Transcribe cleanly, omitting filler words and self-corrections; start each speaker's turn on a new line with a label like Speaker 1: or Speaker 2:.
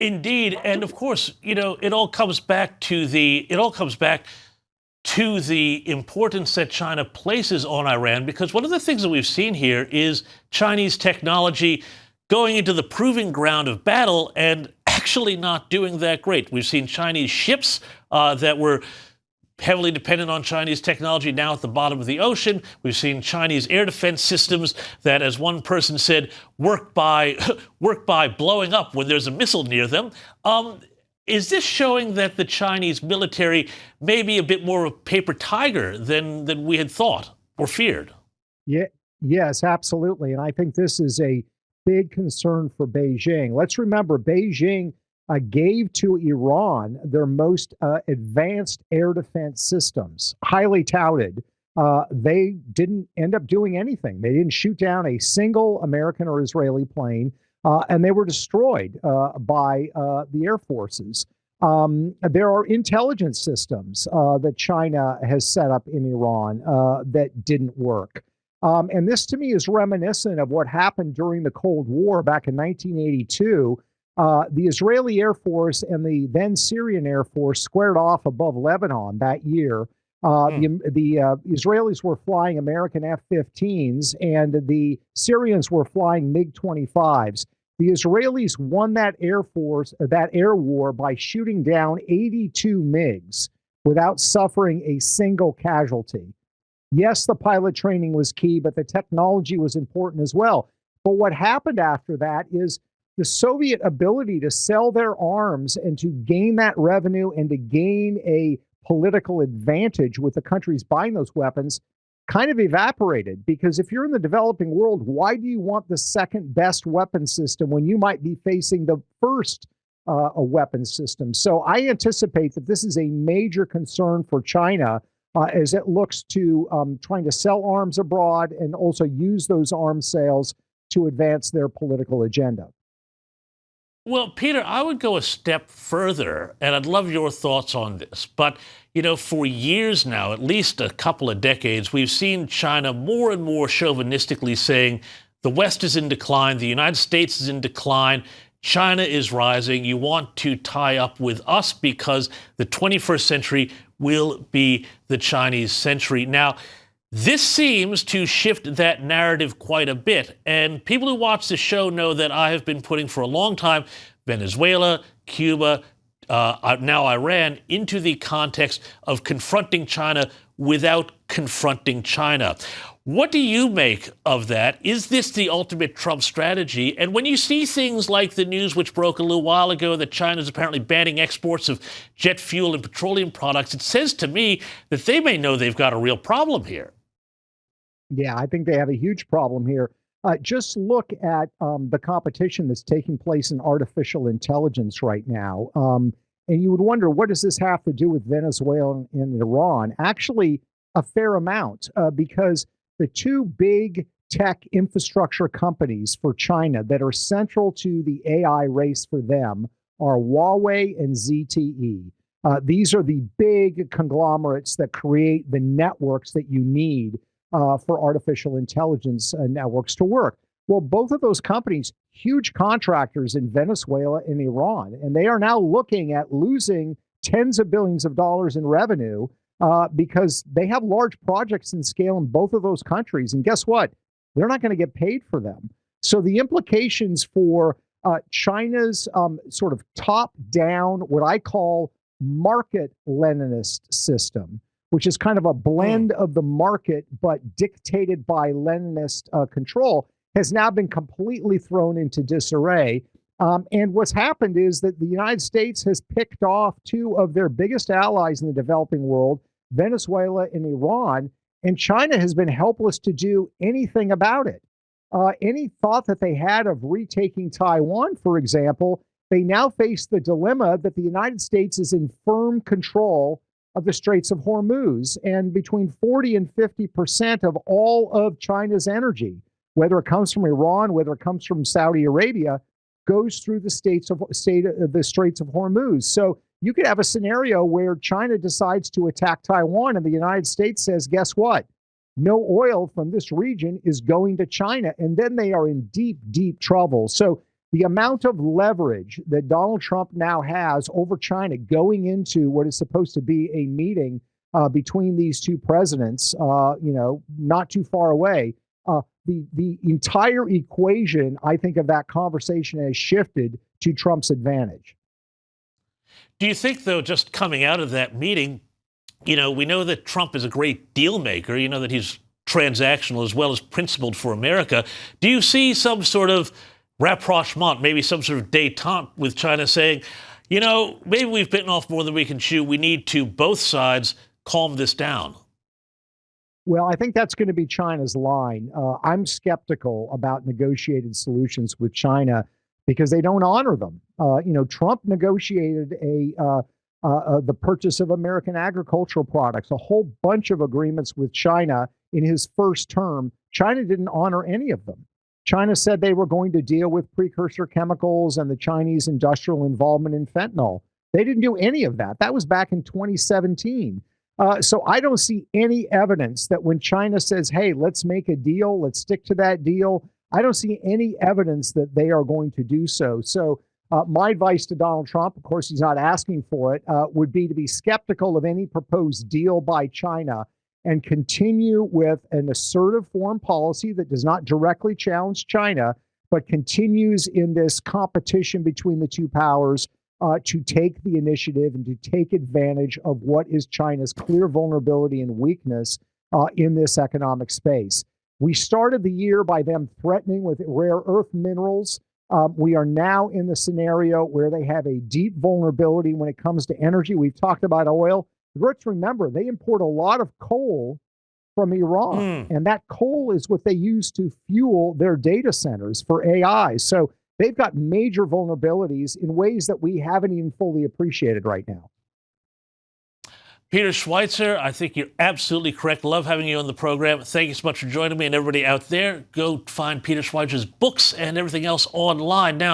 Speaker 1: Indeed, and of course, it all comes back to the importance that China places on Iran, because one of the things that we've seen here is Chinese technology going into the proving ground of battle and actually not doing that great. We've seen Chinese ships that were heavily dependent on Chinese technology now at the bottom of the ocean. We've seen Chinese air defense systems that, as one person said, work by work by blowing up when there's a missile near them. Is this showing that the Chinese military may be a bit more of a paper tiger than we had thought or feared?
Speaker 2: Yeah, yes, absolutely. And I think this is a big concern for Beijing. Let's remember, Beijing gave to Iran their most advanced air defense systems, highly touted. They didn't end up doing anything. They didn't shoot down a single American or Israeli plane, and they were destroyed by the air forces. There are intelligence systems that China has set up in Iran that didn't work. And this to me is reminiscent of what happened during the Cold War back in 1982. The Israeli Air Force and the then Syrian Air Force squared off above Lebanon that year. The Israelis were flying American F-15s, and the Syrians were flying MiG-25s. The Israelis won that air war by shooting down 82 MiGs without suffering a single casualty. Yes, the pilot training was key, but the technology was important as well. But what happened after that is the Soviet ability to sell their arms and to gain that revenue and to gain a political advantage with the countries buying those weapons kind of evaporated. Because if you're in the developing world, why do you want the second best weapon system when you might be facing the first a weapon system? So I anticipate that this is a major concern for China as it looks to trying to sell arms abroad and also use those arms sales to advance their political agenda.
Speaker 1: Well, Peter, I would go a step further, and I'd love your thoughts on this. But, for years now, at least a couple of decades, we've seen China more and more chauvinistically saying the West is in decline, the United States is in decline, China is rising. You want to tie up with us because the 21st century will be the Chinese century. Now, this seems to shift that narrative quite a bit. And people who watch the show know that I have been putting for a long time Venezuela, Cuba, now Iran into the context of confronting China without confronting China. What do you make of that? Is this the ultimate Trump strategy? And when you see things like the news which broke a little while ago that China is apparently banning exports of jet fuel and petroleum products, it says to me that they may know they've got a real problem here.
Speaker 2: Yeah, I think they have a huge problem here. Just look at the competition that's taking place in artificial intelligence right now. And you would wonder, what does this have to do with Venezuela and Iran? Actually, a fair amount, because the two big tech infrastructure companies for China that are central to the AI race for them are Huawei and ZTE. These are the big conglomerates that create the networks that you need for artificial intelligence networks to work. Well, both of those companies, huge contractors in Venezuela and Iran, and they are now looking at losing tens of billions of dollars in revenue because they have large projects in scale in both of those countries. And guess what? They're not going to get paid for them. So the implications for China's sort of top-down, what I call market Leninist system, which is kind of a blend of the market, but dictated by Leninist control, has now been completely thrown into disarray. And what's happened is that the United States has picked off two of their biggest allies in the developing world, Venezuela and Iran, and China has been helpless to do anything about it. Any thought that they had of retaking Taiwan, for example, they now face the dilemma that the United States is in firm control of the Straits of Hormuz, and between 40 and 50% of all of China's energy, whether it comes from Iran, whether it comes from Saudi Arabia, goes through the Straits of Hormuz. So you could have a scenario where China decides to attack Taiwan, and the United States says, guess what? No oil from this region is going to China, and then they are in deep, deep trouble. So The amount of leverage that Donald Trump now has over China going into what is supposed to be a meeting between these two presidents, not too far away. The entire equation, I think, of that conversation has shifted to Trump's advantage.
Speaker 1: Do you think, though, just coming out of that meeting, we know that Trump is a great deal maker, that he's transactional as well as principled for America. Do you see some sort of rapprochement, maybe some sort of détente with China saying, maybe we've bitten off more than we can chew. We need to, both sides, calm this down?
Speaker 2: Well, I think that's going to be China's line. I'm skeptical about negotiated solutions with China because they don't honor them. Trump negotiated the purchase of American agricultural products, a whole bunch of agreements with China in his first term. China didn't honor any of them. China said they were going to deal with precursor chemicals and the Chinese industrial involvement in fentanyl. They didn't do any of that. That was back in 2017. So I don't see any evidence that when China says, hey, let's make a deal, let's stick to that deal, I don't see any evidence that they are going to do so. So my advice to Donald Trump, of course, he's not asking for it, would be to be skeptical of any proposed deal by China and continue with an assertive foreign policy that does not directly challenge China, but continues in this competition between the two powers to take the initiative and to take advantage of what is China's clear vulnerability and weakness in this economic space. We started the year by them threatening with rare earth minerals. We are now in the scenario where they have a deep vulnerability when it comes to energy. We've talked about oil. Let's remember, they import a lot of coal from Iran, and that coal is what they use to fuel their data centers for AI. So they've got major vulnerabilities in ways that we haven't even fully appreciated right now.
Speaker 1: Peter Schweizer, I think you're absolutely correct. Love having you on the program. Thank you so much for joining me, and everybody out there, go find Peter Schweizer's books and everything else online now.